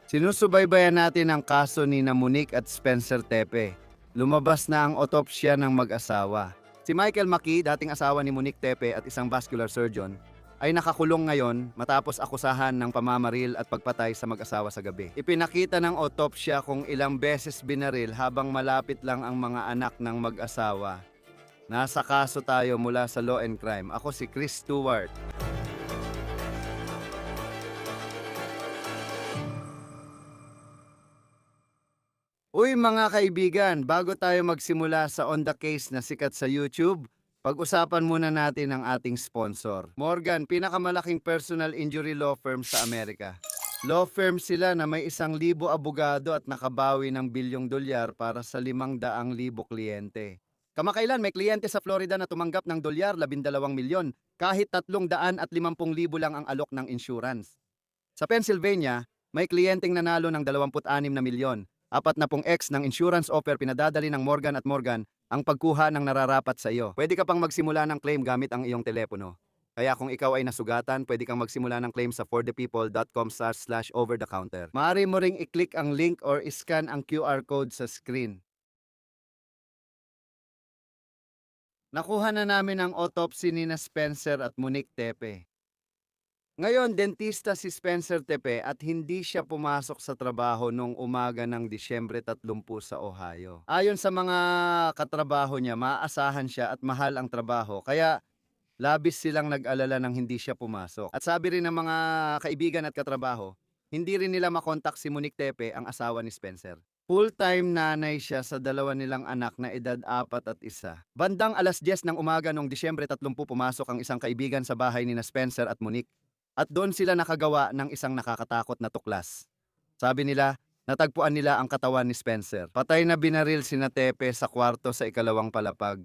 Sinusubaybayan natin ang kaso ni Monique at Spencer Tepe. Lumabas na ang otopsya ng mag-asawa. Si Michael Maki, dating asawa ni Monique Tepe at isang vascular surgeon, ay nakakulong ngayon matapos akusahan ng pamamaril at pagpatay sa mag-asawa sa gabi. Ipinakita ng otopsya kung ilang beses binaril habang malapit lang ang mga anak ng mag-asawa. Nasa kaso tayo mula sa Law and Crime. Ako si Chris Stewart. Uy mga kaibigan, bago tayo magsimula sa On The Case na sikat sa YouTube, pag-usapan muna natin ang ating sponsor. Morgan, pinakamalaking personal injury law firm sa Amerika. Law firm sila na may 1,000 abogado at nakabawi ng bilyong dolyar para sa 500,000 kliyente. Kamakailan may kliyente sa Florida na tumanggap ng dolyar 12 milyon kahit 350,000 lang ang alok ng insurance. Sa Pennsylvania, may kliyenteng nanalo ng 26 na milyon. 40x ng insurance offer pinadadali ng Morgan & Morgan ang pagkuha ng nararapat sa iyo. Pwede ka pang magsimula ng claim gamit ang iyong telepono. Kaya kung ikaw ay nasugatan, pwede kang magsimula ng claim sa forthepeople.com/over-the-counter. Maaari mo ring i-click ang link or iscan ang QR code sa screen. Nakuha na namin ang autopsy ni Spencer at Monique Tepe. Ngayon, dentista si Spencer Tepe at hindi siya pumasok sa trabaho noong umaga ng Disyembre 30 sa Ohio. Ayon sa mga katrabaho niya, maaasahan siya at mahal ang trabaho, kaya labis silang nag-alala nang hindi siya pumasok. At sabi rin ng mga kaibigan at katrabaho, hindi rin nila makontak si Monique Tepe, ang asawa ni Spencer. Full-time nanay siya sa dalawa nilang anak na edad 4 at 1. Bandang alas 10 ng umaga noong Disyembre 30 pumasok ang isang kaibigan sa bahay ni Spencer at Monique. At doon sila nakagawa ng isang nakakatakot na tuklas. Sabi nila, natagpuan nila ang katawan ni Spencer. Patay na binaril sina Tepe sa kwarto sa ikalawang palapag.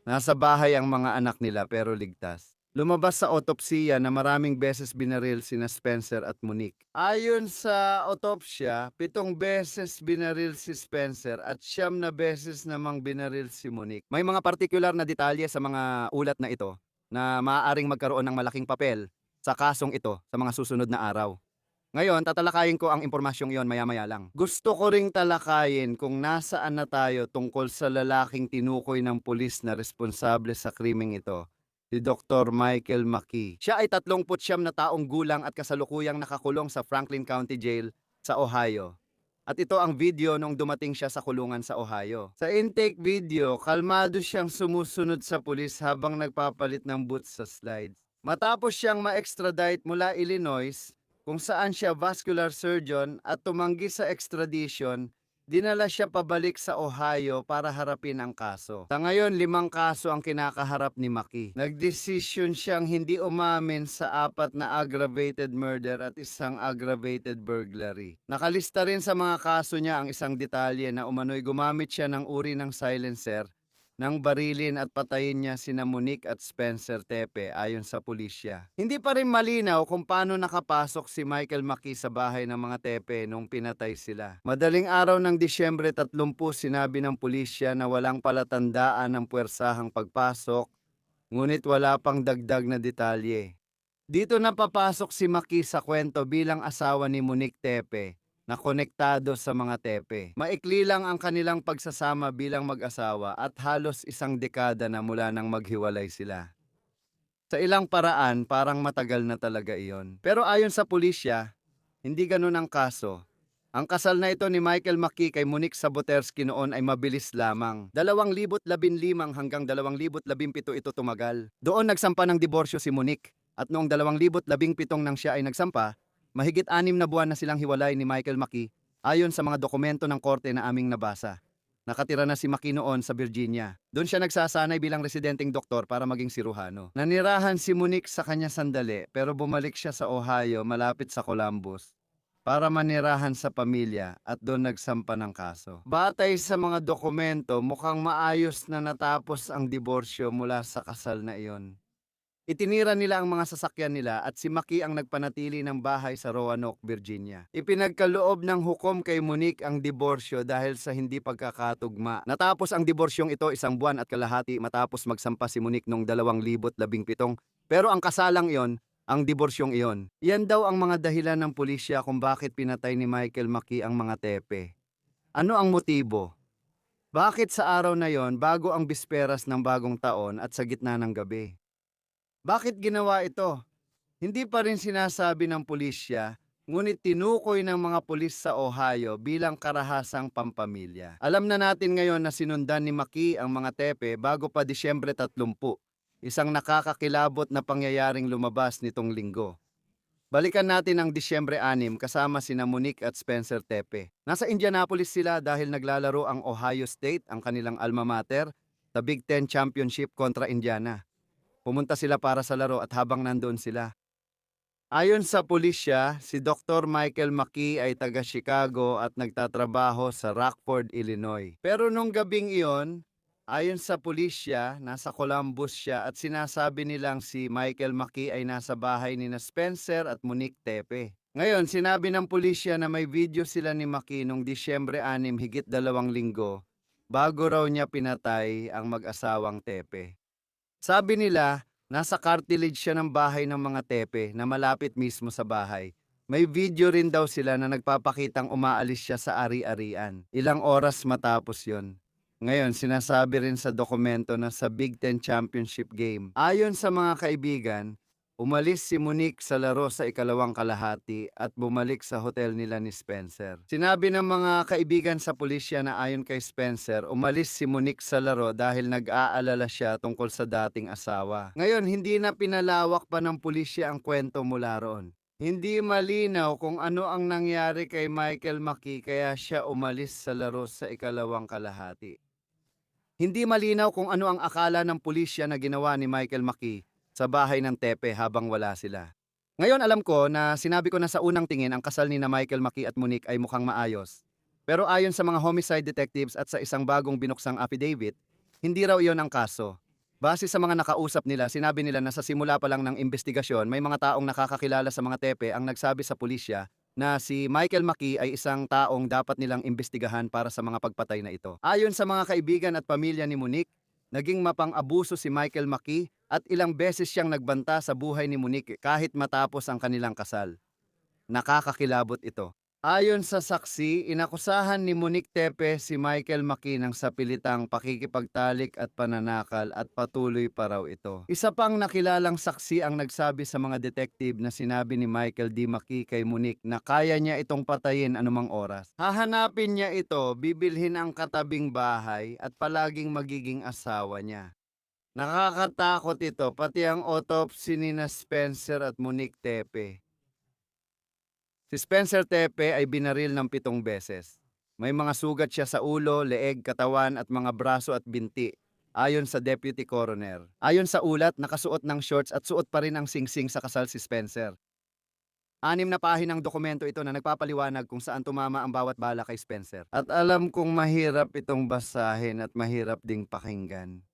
Nasa bahay ang mga anak nila pero ligtas. Lumabas sa otopsiya na maraming beses binaril sina Spencer at Monique. Ayon sa otopsya, 7 beses binaril si Spencer at 9 na beses namang binaril si Monique. May mga partikular na detalye sa mga ulat na ito na maaaring magkaroon ng malaking papel sa kasong ito sa mga susunod na araw. Ngayon, tatalakayin ko ang impormasyong iyon maya-maya lang. Gusto ko ring talakayin kung nasaan na tayo tungkol sa lalaking tinukoy ng pulis na responsable sa krimeng ito, si Dr. Michael Maki. Siya ay 39 na taong gulang at kasalukuyang nakakulong sa Franklin County Jail sa Ohio. At ito ang video nung dumating siya sa kulungan sa Ohio. Sa intake video, kalmado siyang sumusunod sa pulis habang nagpapalit ng boots sa slides. Matapos siyang ma-extradite mula Illinois, kung saan siya vascular surgeon at tumanggi sa extradition, dinala siya pabalik sa Ohio para harapin ang kaso. Sa ngayon, 5 kaso ang kinakaharap ni Maki. Nagdesisyon siyang hindi umamin sa 4 na aggravated murder at 1 aggravated burglary. Nakalista rin sa mga kaso niya ang isang detalye na umano'y gumamit siya ng uri ng silencer nang barilin at patayin niya sina Monique at Spencer Tepe ayon sa pulisya. Hindi pa rin malinaw kung paano nakapasok si Michael Maki sa bahay ng mga Tepe nung pinatay sila. Madaling araw ng Disyembre 30, sinabi ng pulisya na walang palatandaan ng puwersahang pagpasok, ngunit wala pang dagdag na detalye. Dito napapasok si Maki sa kwento bilang asawa ni Monique Tepe na konektado sa mga Tepe. Maikli lang ang kanilang pagsasama bilang mag-asawa at halos 1 dekada na mula nang maghiwalay sila. Sa ilang paraan, parang matagal na talaga iyon. Pero ayon sa pulisya, hindi ganun ang kaso. Ang kasal na ito ni Michael Maki kay Monique Saboterski noon ay mabilis lamang. 2015 hanggang 2017 ito tumagal. Doon nagsampa ng diborsyo si Monique at noong 2017 nang siya ay nagsampa, mahigit 6 na buwan na silang hiwalay ni Michael Maki ayon sa mga dokumento ng korte na aming nabasa. Nakatira na si Maki noon sa Virginia. Doon siya nagsasanay bilang residenteng doktor para maging siruhano. Nanirahan si Monique sa kanya sandali pero bumalik siya sa Ohio malapit sa Columbus para manirahan sa pamilya at doon nagsampa ng kaso. Batay sa mga dokumento, mukhang maayos na natapos ang diborsyo mula sa kasal na iyon. Itinira nila ang mga sasakyan nila at si Maki ang nagpanatili ng bahay sa Roanoke, Virginia. Ipinagkaloob ng hukom kay Monique ang diborsyo dahil sa hindi pagkakatugma. Natapos ang diborsyong ito 1 buwan at kalahati matapos magsampa si Monique noong 2017. Pero ang kasalang iyon ang diborsyong iyon. Yan daw ang mga dahilan ng pulisya kung bakit pinatay ni Michael Maki ang mga tepe. Ano ang motibo? Bakit sa araw na yon bago ang bisperas ng bagong taon at sa gitna ng gabi? Bakit ginawa ito? Hindi pa rin sinasabi ng pulisya, ngunit tinukoy ng mga pulis sa Ohio bilang karahasang pampamilya. Alam na natin ngayon na sinundan ni Maki ang mga tepe bago pa Disyembre 30, isang nakakakilabot na pangyayaring lumabas nitong linggo. Balikan natin ang Disyembre 6 kasama sina Monique at Spencer Tepe. Nasa Indianapolis sila dahil naglalaro ang Ohio State, ang kanilang alma mater, sa Big Ten Championship kontra Indiana. Pumunta sila para sa laro at habang nandoon sila, ayon sa pulisya, si Dr. Michael Maki ay taga Chicago at nagtatrabaho sa Rockford, Illinois. Pero nung gabing iyon, ayon sa pulisya, nasa Columbus siya at sinasabi nilang si Michael Maki ay nasa bahay ni Spencer at Monique Tepe. Ngayon, sinabi ng pulisya na may video sila ni Maki nung Disyembre 6, higit 2 linggo, bago raw niya pinatay ang mag-asawang Tepe. Sabi nila, nasa cartilage siya ng bahay ng mga tepe na malapit mismo sa bahay. May video rin daw sila na nagpapakitang umaalis siya sa ari-arian. Ilang oras matapos yon. Ngayon, sinasabi rin sa dokumento na sa Big Ten Championship game. Ayon sa mga kaibigan, umalis si Monique sa laro sa ikalawang kalahati at bumalik sa hotel nila ni Spencer. Sinabi ng mga kaibigan sa pulisya na ayon kay Spencer, umalis si Monique sa laro dahil nag-aalala siya tungkol sa dating asawa. Ngayon, hindi na pinalawak pa ng pulisya ang kwento mula roon. Hindi malinaw kung ano ang nangyari kay Michael Maki kaya siya umalis sa laro sa ikalawang kalahati. Hindi malinaw kung ano ang akala ng pulisya na ginawa ni Michael Maki sa bahay ng Tepe habang wala sila. Ngayon alam ko na sinabi ko na sa unang tingin ang kasal ni na Michael Maki at Monique ay mukhang maayos. Pero ayon sa mga homicide detectives at sa isang bagong binuksang affidavit, hindi raw iyon ang kaso. Base sa mga nakausap nila, sinabi nila na sa simula pa lang ng investigasyon, may mga taong nakakakilala sa mga Tepe ang nagsabi sa pulisya na si Michael Maki ay isang taong dapat nilang imbestigahan para sa mga pagpatay na ito. Ayon sa mga kaibigan at pamilya ni Monique, naging mapang-abuso si Michael Maki at ilang beses siyang nagbanta sa buhay ni Monique kahit matapos ang kanilang kasal. Nakakakilabot ito. Ayon sa saksi, inakusahan ni Monique Tepe si Michael Maki ng sapilitang pakikipagtalik at pananakal at patuloy pa raw ito. Isa pang nakilalang saksi ang nagsabi sa mga detective na sinabi ni Michael D. Maki kay Monique na kaya niya itong patayin anumang oras. Hahanapin niya ito, bibilhin ang katabing bahay at palaging magiging asawa niya. Nakakatakot ito, pati ang autopsy ni na Spencer at Monique Tepe. Si Spencer Tepe ay binaril ng 7 beses. May mga sugat siya sa ulo, leeg, katawan at mga braso at binti, ayon sa deputy coroner. Ayon sa ulat, nakasuot ng shorts at suot pa rin ang singsing sa kasal si Spencer. 6 na pahinang dokumento ito na nagpapaliwanag kung saan tumama ang bawat bala kay Spencer. At alam kong mahirap itong basahin at mahirap ding pakinggan.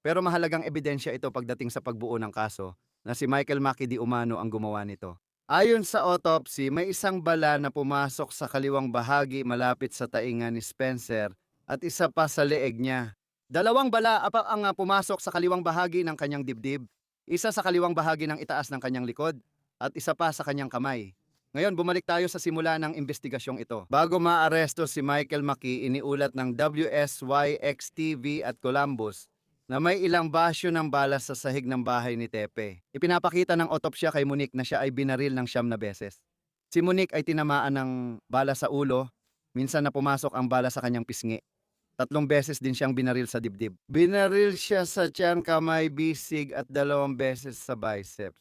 Pero mahalagang ebidensya ito pagdating sa pagbuo ng kaso na si Michael Maki di umano ang gumawa nito. Ayon sa autopsy, may isang bala na pumasok sa kaliwang bahagi malapit sa tainga ni Spencer at isa pa sa leeg niya. 2 bala ang pumasok sa kaliwang bahagi ng kanyang dibdib, isa sa kaliwang bahagi ng itaas ng kanyang likod, at isa pa sa kanyang kamay. Ngayon, bumalik tayo sa simula ng investigasyong ito. Bago maaresto si Michael Maki, iniulat ng WSYX-TV at Columbus na may ilang basyo ng bala sa sahig ng bahay ni Tepe. Ipinapakita ng autopsya kay Monique na siya ay binaril ng 9 na beses. Si Monique ay tinamaan ng bala sa ulo, minsan na pumasok ang bala sa kanyang pisngi. 3 beses din siyang binaril sa dibdib. Binaril siya sa tiyan, kamay, bisig at 2 beses sa biceps.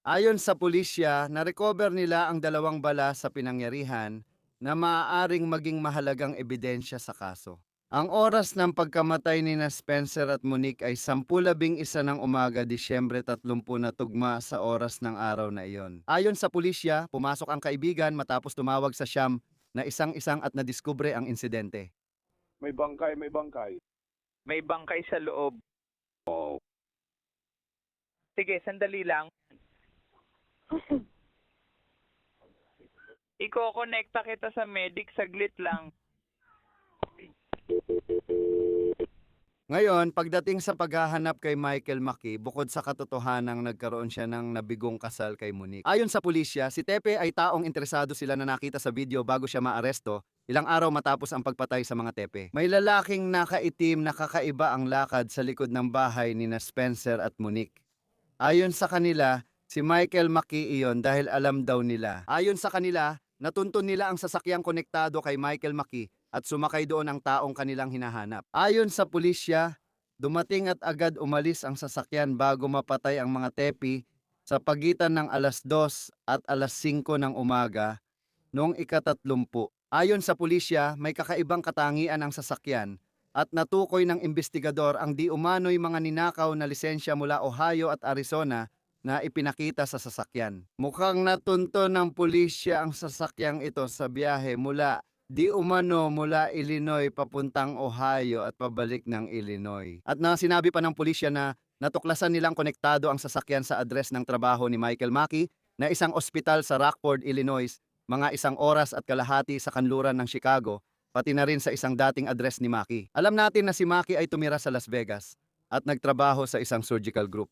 Ayon sa pulisya, na-recover nila ang 2 bala sa pinangyarihan na maaaring maging mahalagang ebidensya sa kaso. Ang oras ng pagkamatay ni na Spencer at Monique ay 10:11 ng umaga, Disyembre 30 na tugma sa oras ng araw na iyon. Ayon sa pulisya, pumasok ang kaibigan matapos tumawag sa siyam na isang-isang at nadiskubre ang insidente. May bangkay, may bangkay. May bangkay sa loob. Oh. Sige, sandali lang. Iko-connecta kita sa medic, saglit lang. Ngayon, pagdating sa paghahanap kay Michael Maki, bukod sa katotohanang nagkaroon siya ng nabigong kasal kay Monique. Ayon sa pulisya, si Tepe ay taong interesado sila na nakita sa video bago siya maaresto, ilang araw matapos ang pagpatay sa mga Tepe. May lalaking nakaitim na kakaiba ang lakad sa likod ng bahay ni na Spencer at Monique. Ayon sa kanila, si Michael Maki iyon dahil alam daw nila. Ayon sa kanila, natuntun nila ang sasakyang konektado kay Michael Maki at sumakay doon ang taong kanilang hinahanap. Ayon sa pulisya, dumating at agad umalis ang sasakyan bago mapatay ang mga tepi sa pagitan ng alas 2 at alas 5 ng umaga noong ika-30. Ayon sa pulisya, may kakaibang katangian ang sasakyan at natukoy ng investigador ang di umano'y mga ninakaw na lisensya mula Ohio at Arizona na ipinakita sa sasakyan. Mukhang natunto ng pulisya ang sasakyang ito sa biyahe mula Illinois papuntang Ohio at pabalik ng Illinois. At sinabi pa ng pulisya na natuklasan nilang konektado ang sasakyan sa address ng trabaho ni Michael Maki na isang ospital sa Rockford, Illinois, mga 1 oras at kalahati sa kanluran ng Chicago, pati na rin sa isang dating address ni Maki. Alam natin na si Maki ay tumira sa Las Vegas at nagtrabaho sa isang surgical group.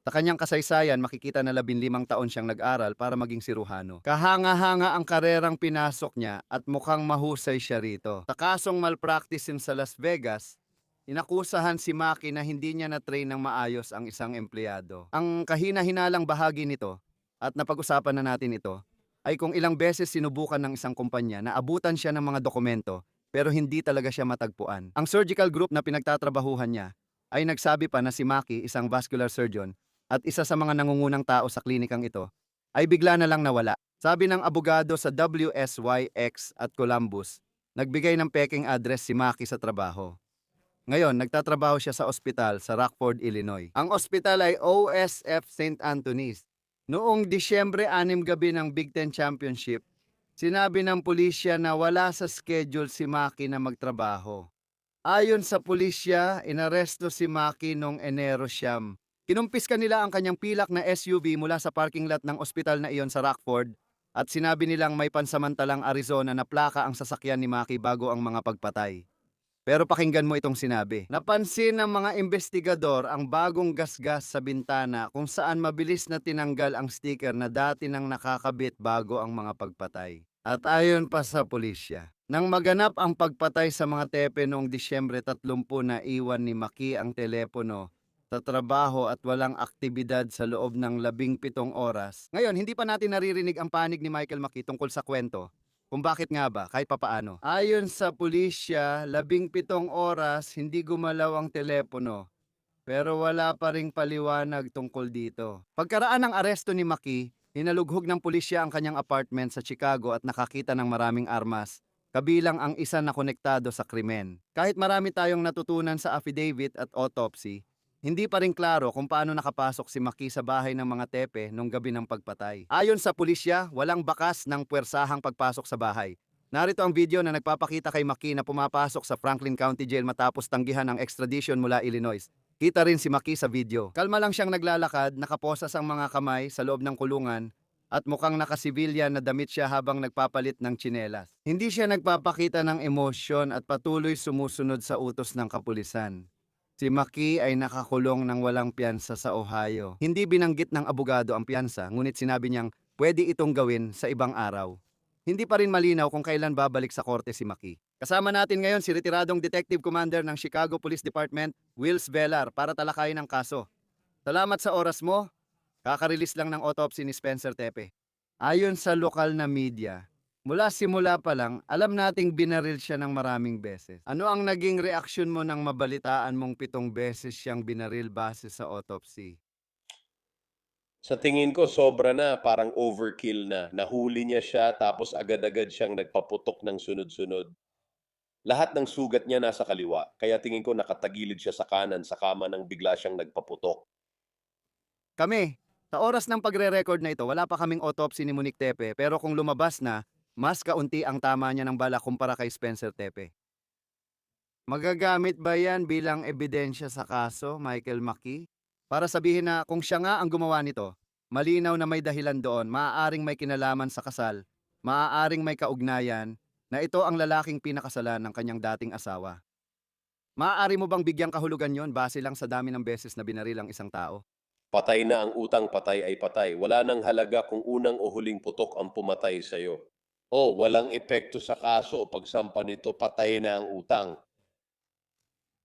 Sa kanyang kasaysayan, makikita na 15 taon siyang nag-aral para maging siruhano. Kahanga-hanga ang karerang pinasok niya at mukhang mahusay siya rito. Sa kasong malpractice sa Las Vegas, inakusahan si Maki na hindi niya na-train ng maayos ang isang empleyado. Ang kahina-hinalang bahagi nito, at napag-usapan na natin ito, ay kung ilang beses sinubukan ng isang kumpanya na abutan siya ng mga dokumento pero hindi talaga siya matagpuan. Ang surgical group na pinagtatrabahuhan niya ay nagsabi pa na si Maki, isang vascular surgeon, at isa sa mga nangungunang tao sa klinikang ito, ay bigla na lang nawala. Sabi ng abogado sa WSYX at Columbus, nagbigay ng peking address si Maki sa trabaho. Ngayon, nagtatrabaho siya sa ospital sa Rockford, Illinois. Ang ospital ay OSF St. Anthony's. Noong Disyembre 6 gabi ng Big Ten Championship, sinabi ng pulisya na wala sa schedule si Maki na magtrabaho. Ayon sa pulisya, inaresto si Maki noong Enero 9. Kinumpiska nila ang kanyang pilak na SUV mula sa parking lot ng ospital na iyon sa Rockford at sinabi nilang may pansamantalang Arizona na plaka ang sasakyan ni Maki bago ang mga pagpatay. Pero pakinggan mo itong sinabi. Napansin ng mga investigador ang bagong gasgas sa bintana kung saan mabilis na tinanggal ang sticker na dati nang nakakabit bago ang mga pagpatay. At ayon pa sa pulisya, nang maganap ang pagpatay sa mga tepe noong Disyembre 30 na iwan ni Maki ang telepono sa trabaho at walang aktibidad sa loob ng 17 oras. Ngayon, hindi pa natin naririnig ang panig ni Michael Maki tungkol sa kwento kung bakit nga ba, kahit papaano. Ayon sa pulisya, 17 oras hindi gumalaw ang telepono. Pero wala pa ring paliwanag tungkol dito. Pagkaraan ng aresto ni Maki, hinalughog ng pulisya ang kanyang apartment sa Chicago at nakakita ng maraming armas, kabilang ang isa na konektado sa krimen. Kahit marami tayong natutunan sa affidavit at autopsy, hindi pa rin klaro kung paano nakapasok si Maki sa bahay ng mga tepe nung gabi ng pagpatay. Ayon sa pulisya, walang bakas ng puwersahang pagpasok sa bahay. Narito ang video na nagpapakita kay Maki na pumapasok sa Franklin County Jail matapos tanggihan ng extradition mula Illinois. Kita rin si Maki sa video. Kalma lang siyang naglalakad, nakaposas ang mga kamay sa loob ng kulungan at mukhang nakasibilyan na damit siya habang nagpapalit ng tsinelas. Hindi siya nagpapakita ng emosyon at patuloy sumusunod sa utos ng kapulisan. Si Maki ay nakakulong ng walang piyansa sa Ohio. Hindi binanggit ng abogado ang piyansa, ngunit sinabi niyang pwede itong gawin sa ibang araw. Hindi pa rin malinaw kung kailan babalik sa korte si Maki. Kasama natin ngayon si retiradong Detective Commander ng Chicago Police Department, Wills Velar, para talakayin ang kaso. Salamat sa oras mo. Kaka-release lang ng autopsy ni Spencer Tepe. Ayon sa lokal na media, mula simula pa lang, alam nating binaril siya ng maraming beses. Ano ang naging reaksyon mo nang mabalitaan mong 7 beses siyang binaril base sa autopsy? Sa tingin ko sobra na, parang overkill na. Nahuli niya siya tapos agad-agad siyang nagpaputok ng sunod-sunod. Lahat ng sugat niya nasa kaliwa, kaya tingin ko nakatagilid siya sa kanan sa kama nang bigla siyang nagpaputok. Kami, sa oras ng pagre-record na ito, wala pa kaming autopsy ni Monique Tepe, pero kung lumabas na, mas kaunti ang tama niya ng bala kumpara kay Spencer Tepe. Magagamit ba yan bilang ebidensya sa kaso, Michael Maki? Para sabihin na kung siya nga ang gumawa nito, malinaw na may dahilan doon, maaaring may kinalaman sa kasal, maaaring may kaugnayan, na ito ang lalaking pinakasalan ng kanyang dating asawa. Maaari mo bang bigyang kahulugan yon base lang sa dami ng beses na binaril ang isang tao? Patay na ang utang, patay ay patay. Wala nang halaga kung unang o huling putok ang pumatay sa'yo. O walang epekto sa kaso o pagsampa nito, patay na ang utang.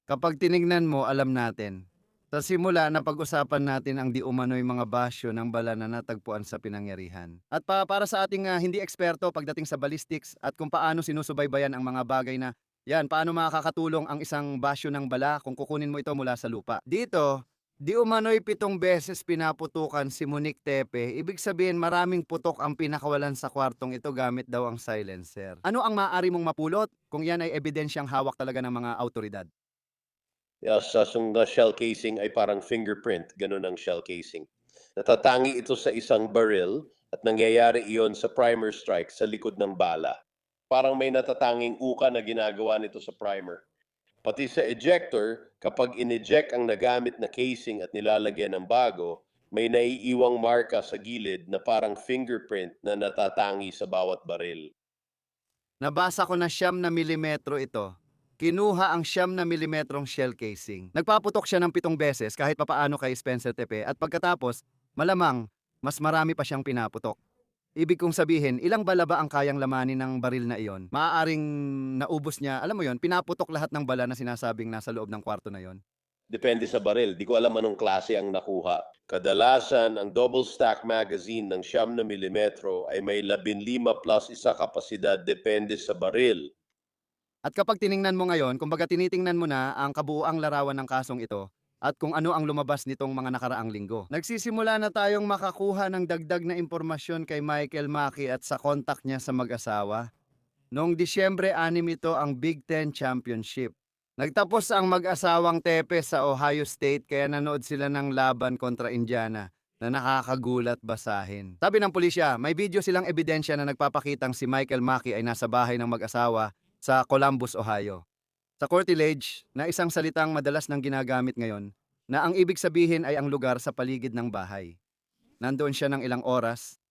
Kapag tinignan mo, alam natin. Sa simula, napag-usapan natin ang di umano'y mga basyo ng bala na natagpuan sa pinangyarihan. At para sa ating hindi eksperto pagdating sa ballistics at kung paano sinusubaybayan ang mga bagay na yan, paano makakatulong ang isang basyo ng bala kung kukunin mo ito mula sa lupa. Dito, di umano'y 7 beses pinaputukan si Monique Tepe. Ibig sabihin maraming putok ang pinakawalan sa kwartong ito gamit daw ang silencer. Ano ang maaari mong mapulot kung yan ay ebidensyang hawak talaga ng mga autoridad? Sa shell casing ay parang fingerprint, ganun ang shell casing. Natatangi ito sa isang baril at nangyayari iyon sa primer strike sa likod ng bala. Parang may natatanging uka na ginagawa nito sa primer. Pati sa ejector, kapag in-eject ang nagamit na casing at nilalagyan ng bago, may naiiwang marka sa gilid na parang fingerprint na natatangi sa bawat baril. Nabasa ko na 9 mm ito. Kinuha ang 9 mm shell casing. Nagpaputok siya ng 7 beses kahit papaano kay Spencer Tepe at pagkatapos, malamang, mas marami pa siyang pinaputok. Ibig kong sabihin, ilang bala ba ang kayang lamanin ng baril na iyon? Maaaring naubos niya, alam mo yon, pinaputok lahat ng bala na sinasabing nasa loob ng kwarto na yon. Depende sa baril. Di ko alam anong klase ang nakuha. Kadalasan, ang double stack magazine ng 9 mm ay may 15 plus isa kapasidad depende sa baril. At kapag tiningnan mo ngayon, kumbaga tinitingnan mo na ang kabuuang larawan ng kasong ito at kung ano ang lumabas nitong mga nakaraang linggo. Nagsisimula na tayong makakuha ng dagdag na impormasyon kay Michael Maki at sa kontak niya sa mag-asawa. Noong Disyembre 6 ito ang Big Ten Championship. Nagtapos ang mag-asawang Tepe sa Ohio State kaya nanood sila ng laban kontra Indiana na nakakagulat basahin. Sabi ng pulisya, may video silang ebidensya na nagpapakitang si Michael Maki ay nasa bahay ng mag-asawa sa Columbus, Ohio. Sa Cortilage, na isang salitang madalas nang ginagamit ngayon, na ang ibig sabihin ay ang lugar sa paligid ng bahay. Nandoon siya ng ilang oras.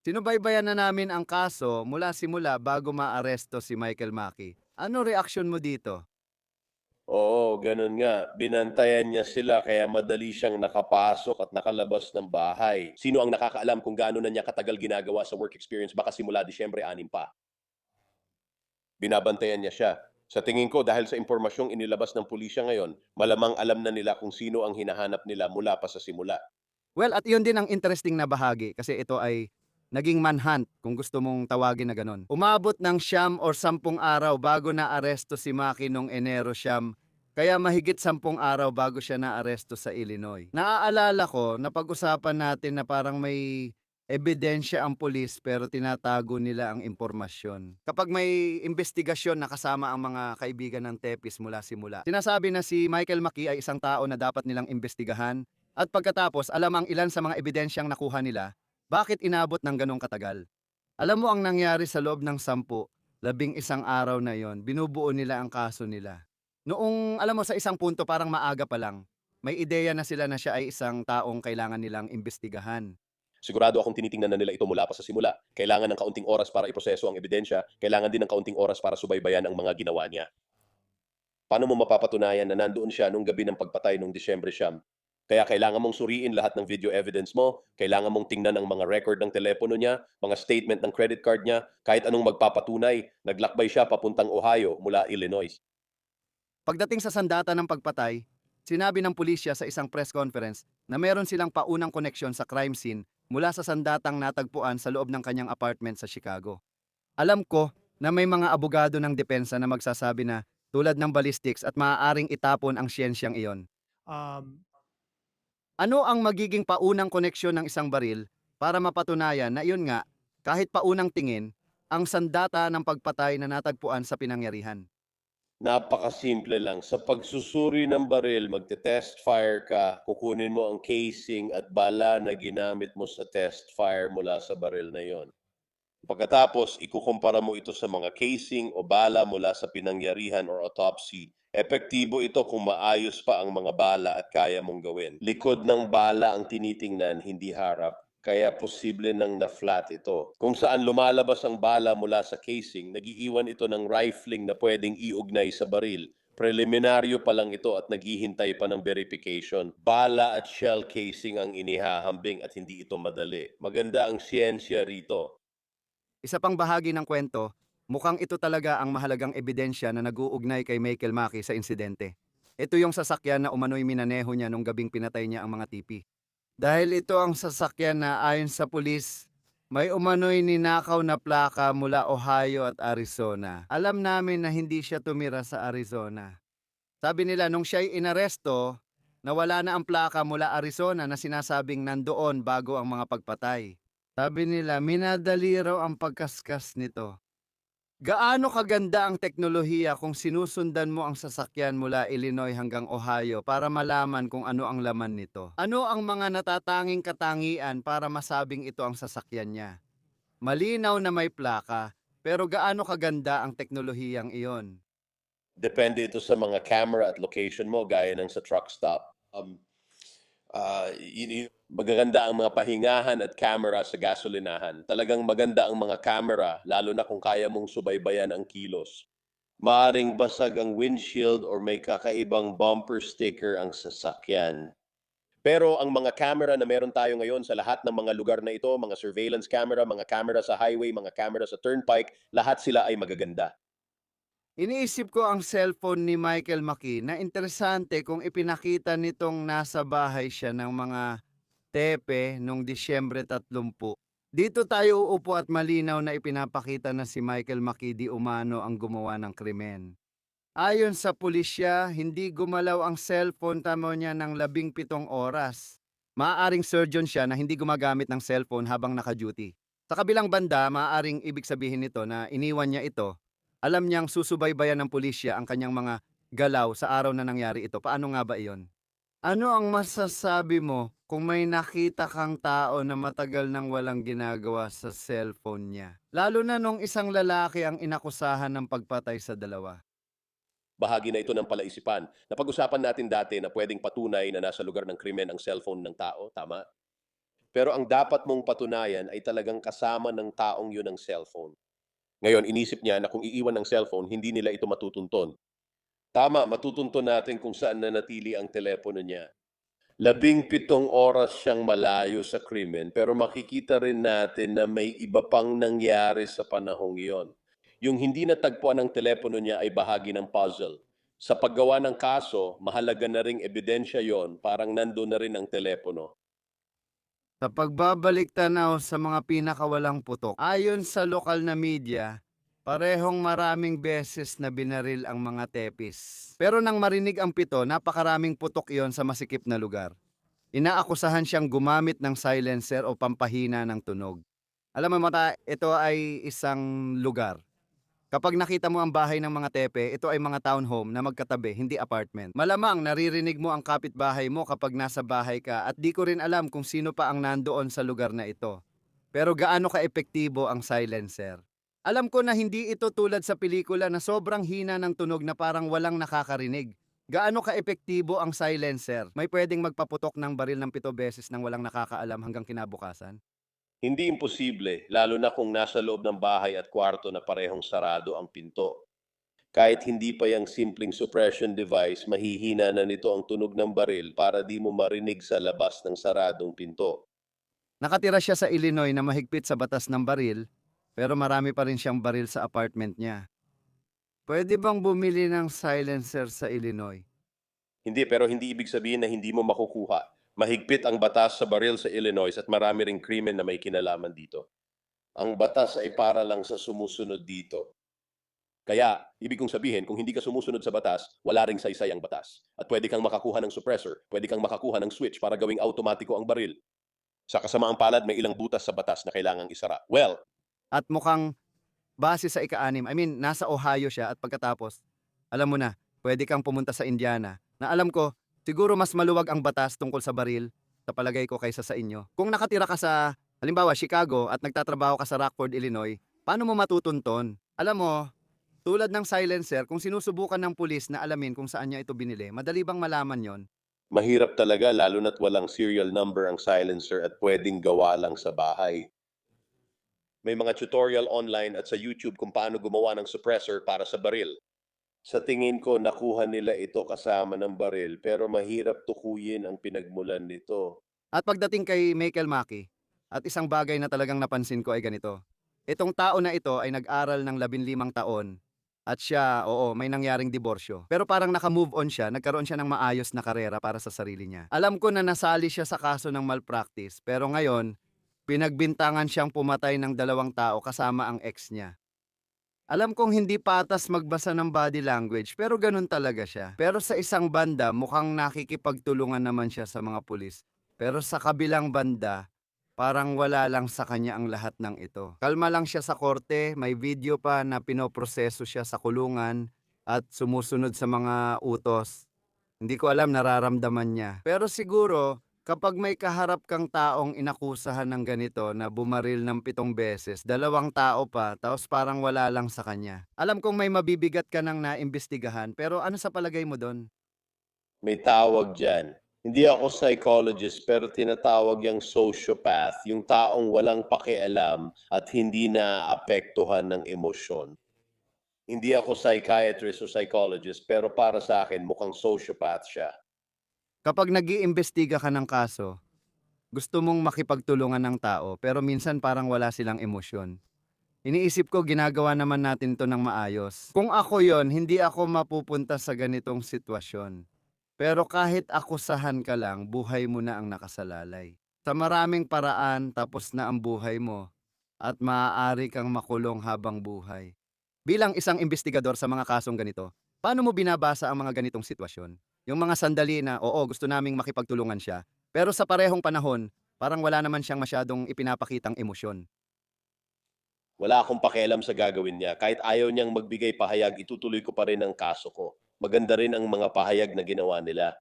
Sinubaybayan na namin ang kaso mula simula bago maaresto si Michael Maki. Ano reaksyon mo dito? Oo, ganun nga. Binantayan niya sila kaya madali siyang nakapasok at nakalabas ng bahay. Sino ang nakakaalam kung gaano na niya katagal ginagawa sa work experience baka simula Disyembre 6 pa? Binabantayan niya siya. Sa tingin ko, dahil sa impormasyong inilabas ng pulisya ngayon, malamang alam na nila kung sino ang hinahanap nila mula pa sa simula. Well, at iyon din ang interesting na bahagi kasi ito ay naging manhunt kung gusto mong tawagin na ganun. Umabot ng 9 or 10 araw bago na aresto si Maki noong Enero 9, kaya mahigit 10 araw bago siya naaresto sa Illinois. Naaalala ko na pag-usapan natin na parang may ebidensya ang pulis pero tinatago nila ang impormasyon. Kapag may investigasyon na kasama ang mga kaibigan ng Tepis mula simula, sinasabi na si Michael Maki ay isang tao na dapat nilang imbestigahan at pagkatapos alam ang ilan sa mga ebidensyang nakuha nila, bakit inabot ng ganong katagal. Alam mo ang nangyari sa loob ng 11 araw na yon, binubuo nila ang kaso nila. Noong alam mo sa isang punto parang maaga pa lang, may ideya na sila na siya ay isang taong kailangan nilang imbestigahan. Sigurado akong tinitingnan na nila ito mula pa sa simula. Kailangan ng kaunting oras para iproseso ang ebidensya, kailangan din ng kaunting oras para subaybayan ang mga ginawa niya. Paano mo mapapatunayan na nandoon siya nung gabi ng pagpatay nung Disyembre 9? Kaya kailangan mong suriin lahat ng video evidence mo, kailangan mong tingnan ang mga record ng telepono niya, mga statement ng credit card niya, kahit anong magpapatunay, naglakbay siya papuntang Ohio mula Illinois. Pagdating sa sandata ng pagpatay, sinabi ng pulisya sa isang press conference na meron silang paunang koneksyon sa crime scene mula sa sandatang natagpuan sa loob ng kanyang apartment sa Chicago. Alam ko na may mga abogado ng depensa na magsasabi na tulad ng ballistics at maaaring itapon ang siyensyang iyon. Um, Ano ang magiging paunang koneksyon ng isang baril para mapatunayan na iyon nga, kahit paunang tingin, ang sandata ng pagpatay na natagpuan sa pinangyarihan? Napakasimple lang. Sa pagsusuri ng baril, magte-test fire ka, kukunin mo ang casing at bala na ginamit mo sa test fire mula sa baril na yon. Pagkatapos, ikukumpara mo ito sa mga casing o bala mula sa pinangyarihan or autopsy. Epektibo ito kung maayos pa ang mga bala at kaya mong gawin. Likod ng bala ang tinitingnan, hindi harap. kaya posible nang na-flat ito. Kung saan lumalabas ang bala mula sa casing, nagiiwan ito ng rifling na pwedeng iugnay sa baril. Preliminaryo pa lang ito at naghihintay pa ng verification. Bala at shell casing ang inihahambing at hindi ito madali. Maganda ang siyensya rito. Isa pang bahagi ng kwento, mukhang ito talaga ang mahalagang ebidensya na nag-uugnay kay Michael Mackey sa insidente. Ito yung sasakyan na umano'y minaneho niya nung gabing pinatay niya ang mga tipi. Dahil ito ang sasakyan na ayon sa pulis, may umano'y ninakaw na plaka mula Ohio at Arizona. Alam namin na hindi siya tumira sa Arizona. Sabi nila nung siya'y inaresto, nawala na ang plaka mula Arizona na sinasabing nandoon bago ang mga pagpatay. Sabi nila, minadali raw ang pagkaskas nito. Gaano kaganda ang teknolohiya kung sinusundan mo ang sasakyan mula Illinois hanggang Ohio para malaman kung ano ang laman nito? Ano ang mga natatanging katangian para masabing ito ang sasakyan niya? Malinaw na may plaka, pero gaano kaganda ang teknolohiyang iyon? Depende ito sa mga camera at location mo, gaya ng sa truck stop. Magaganda ang mga pahingahan at camera sa gasolinahan. Talagang maganda ang mga camera, lalo na kung kaya mong subaybayan ang kilos. Maaring basag ang windshield or may kakaibang bumper sticker ang sasakyan. Pero ang mga camera na meron tayo ngayon sa lahat ng mga lugar na ito, mga surveillance camera, mga camera sa highway, mga camera sa turnpike, lahat sila ay magaganda. Iniisip ko ang cellphone ni Michael Mackey na interesante kung ipinakita nitong nasa bahay siya ng mga tepe noong Disyembre 30. Dito tayo uupo at malinaw na ipinapakita na si Michael Mackey di umano ang gumawa ng krimen. Ayon sa pulisya, hindi gumalaw ang cellphone tamo niya ng 17 oras. Maaaring surgeon siya na hindi gumagamit ng cellphone habang naka-duty. Sa kabilang banda, maaaring ibig sabihin nito na iniwan niya ito. Alam niyang susubaybayan ng pulisya ang kanyang mga galaw sa araw na nangyari ito. Paano nga ba iyon? Ano ang masasabi mo kung may nakita kang tao na matagal nang walang ginagawa sa cellphone niya? Lalo na nung isang lalaki ang inakusahan ng pagpatay sa dalawa. Bahagi na ito ng palaisipan. Napag-usapan natin dati na pwedeng patunay na nasa lugar ng krimen ang cellphone ng tao, tama? Pero ang dapat mong patunayan ay talagang kasama ng taong yun ang cellphone. Ngayon, inisip niya na kung iiwan ng cellphone, hindi nila ito matutunton. Tama, matutunton natin kung saan nanatili ang telepono niya. 17 oras siyang malayo sa krimen, pero makikita rin natin na may iba pang nangyari sa panahong iyon. Yung hindi natagpuan ng telepono niya ay bahagi ng puzzle. Sa paggawa ng kaso, mahalaga na ring ebidensya yon, parang nando na rin ang telepono. Sa pagbabalik tanaw sa mga pinakawalang putok, ayon sa lokal na media, parehong maraming beses na binaril ang mga tepis. Pero nang marinig ang pito, napakaraming putok iyon sa masikip na lugar. Inaakusahan siyang gumamit ng silencer o pampahina ng tunog. Alam mo mata, ito ay isang lugar. Kapag nakita mo ang bahay ng mga tepe, ito ay mga townhome na magkatabi, hindi apartment. Malamang naririnig mo ang kapitbahay mo kapag nasa bahay ka at di ko rin alam kung sino pa ang nandoon sa lugar na ito. Pero gaano ka-epektibo ang silencer? Alam ko na hindi ito tulad sa pelikula na sobrang hina ng tunog na parang walang nakakarinig. Gaano ka-epektibo ang silencer? May pwedeng magpaputok ng baril ng 7 beses nang walang nakakaalam hanggang kinabukasan? Hindi imposible, lalo na kung nasa loob ng bahay at kwarto na parehong sarado ang pinto. Kahit hindi pa yung simpleng suppression device, mahihina na nito ang tunog ng baril para di mo marinig sa labas ng saradong pinto. Nakatira siya sa Illinois na mahigpit sa batas ng baril, pero marami pa rin siyang baril sa apartment niya. Pwede bang bumili ng silencer sa Illinois? Hindi, pero hindi ibig sabihin na hindi mo makukuha. Mahigpit ang batas sa baril sa Illinois at marami ring krimen na may kinalaman dito. Ang batas ay para lang sa sumusunod dito. Kaya, ibig kong sabihin, kung hindi ka sumusunod sa batas, wala ring saysay ang batas. At pwede kang makakuha ng suppressor, pwede kang makakuha ng switch para gawing automatiko ang baril. Sa kasamaang palad, may ilang butas sa batas na kailangang isara. Well, At mukhang base sa ika-6, nasa Ohio siya at pagkatapos, alam mo na, pwede kang pumunta sa Indiana na alam ko, siguro mas maluwag ang batas tungkol sa baril sa palagay ko kaysa sa inyo. Kung nakatira ka sa, halimbawa, Chicago at nagtatrabaho ka sa Rockford, Illinois, paano mo matutunton? Alam mo, tulad ng silencer, kung sinusubukan ng pulis na alamin kung saan niya ito binili, madali bang malaman yon? Mahirap talaga lalo na't walang serial number ang silencer at pwedeng gawa lang sa bahay. May mga tutorial online at sa YouTube kung paano gumawa ng suppressor para sa baril. Sa tingin ko, nakuha nila ito kasama ng baril pero mahirap tukuyin ang pinagmulan nito. At pagdating kay Michael Maki, at isang bagay na talagang napansin ko ay ganito. Itong tao na ito ay nag-aral ng 15 taon at siya, oo, may nangyaring diborsyo. Pero parang naka-move on siya, nagkaroon siya ng maayos na karera para sa sarili niya. Alam ko na nasali siya sa kaso ng malpractice, pero ngayon, pinagbintangan siyang pumatay ng 2 tao kasama ang ex niya. Alam kong hindi patas magbasa ng body language pero ganun talaga siya. Pero sa isang banda mukhang nakikipagtulungan naman siya sa mga pulis. Pero sa kabilang banda, parang wala lang sa kanya ang lahat ng ito. Kalma lang siya sa korte, may video pa na pinoproseso siya sa kulungan at sumusunod sa mga utos. Hindi ko alam nararamdaman niya. Pero siguro, kapag may kaharap kang taong inakusahan ng ganito na bumaril ng 7 beses, 2 tao pa, tapos parang wala lang sa kanya. Alam kong may mabibigat ka nang naimbestigahan, pero ano sa palagay mo doon? May tawag dyan. Hindi ako psychologist pero tinatawag yung sociopath, yung taong walang pakialam at hindi naapektuhan ng emosyon. Hindi ako psychiatrist o psychologist pero para sa akin mukhang sociopath siya. Kapag nag-iimbestiga ka ng kaso, gusto mong makipagtulungan ng tao, pero minsan parang wala silang emosyon. Iniisip ko ginagawa naman natin to ng maayos. Kung ako yon, hindi ako mapupunta sa ganitong sitwasyon. Pero kahit akusahan ka lang, buhay mo na ang nakasalalay. Sa maraming paraan, tapos na ang buhay mo at maaari kang makulong habang buhay. Bilang isang investigador sa mga kasong ganito, paano mo binabasa ang mga ganitong sitwasyon? Yung mga sandali na, oo, gusto naming makipagtulungan siya, pero sa parehong panahon, parang wala naman siyang masyadong ipinapakitang emosyon. Wala akong pakialam sa gagawin niya. Kahit ayaw niyang magbigay pahayag, itutuloy ko pa rin ang kaso ko. Maganda rin ang mga pahayag na ginawa nila.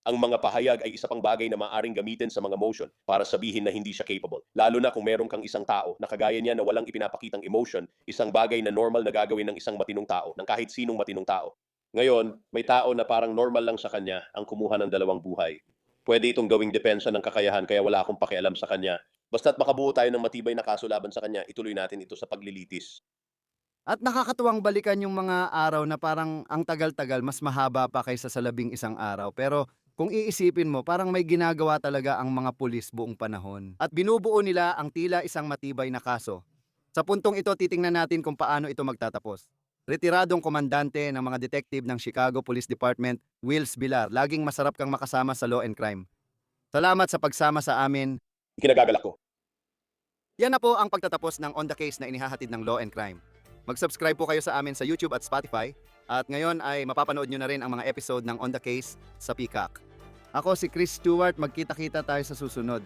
Ang mga pahayag ay isa pang bagay na maaaring gamitin sa mga motion para sabihin na hindi siya capable. Lalo na kung meron kang isang tao na kagaya niya na walang ipinapakitang emotion, isang bagay na normal na gagawin ng isang matinong tao, ng kahit sinong matinong tao. Ngayon, may tao na parang normal lang sa kanya ang kumuha ng 2 buhay. Pwede itong gawing depensa ng kakayahan kaya wala akong pakialam sa kanya. Basta't makabuo tayo ng matibay na kaso laban sa kanya, ituloy natin ito sa paglilitis. At nakakatuwang balikan yung mga araw na parang ang tagal-tagal, mas mahaba pa kaysa sa 11 araw. Pero kung iisipin mo, parang may ginagawa talaga ang mga pulis buong panahon. At binubuo nila ang tila isang matibay na kaso. Sa puntong ito, titingnan natin kung paano ito magtatapos. Retiradong komandante ng mga detective ng Chicago Police Department, Wills Villar. Laging masarap kang makasama sa Law and Crime. Salamat sa pagsama sa amin. Kinagagalak ko. Yan na po ang pagtatapos ng On The Case na inihahatid ng Law and Crime. Mag-subscribe po kayo sa amin sa YouTube at Spotify. At ngayon ay mapapanood nyo na rin ang mga episode ng On The Case sa Peacock. Ako si Chris Stewart, magkita-kita tayo sa susunod.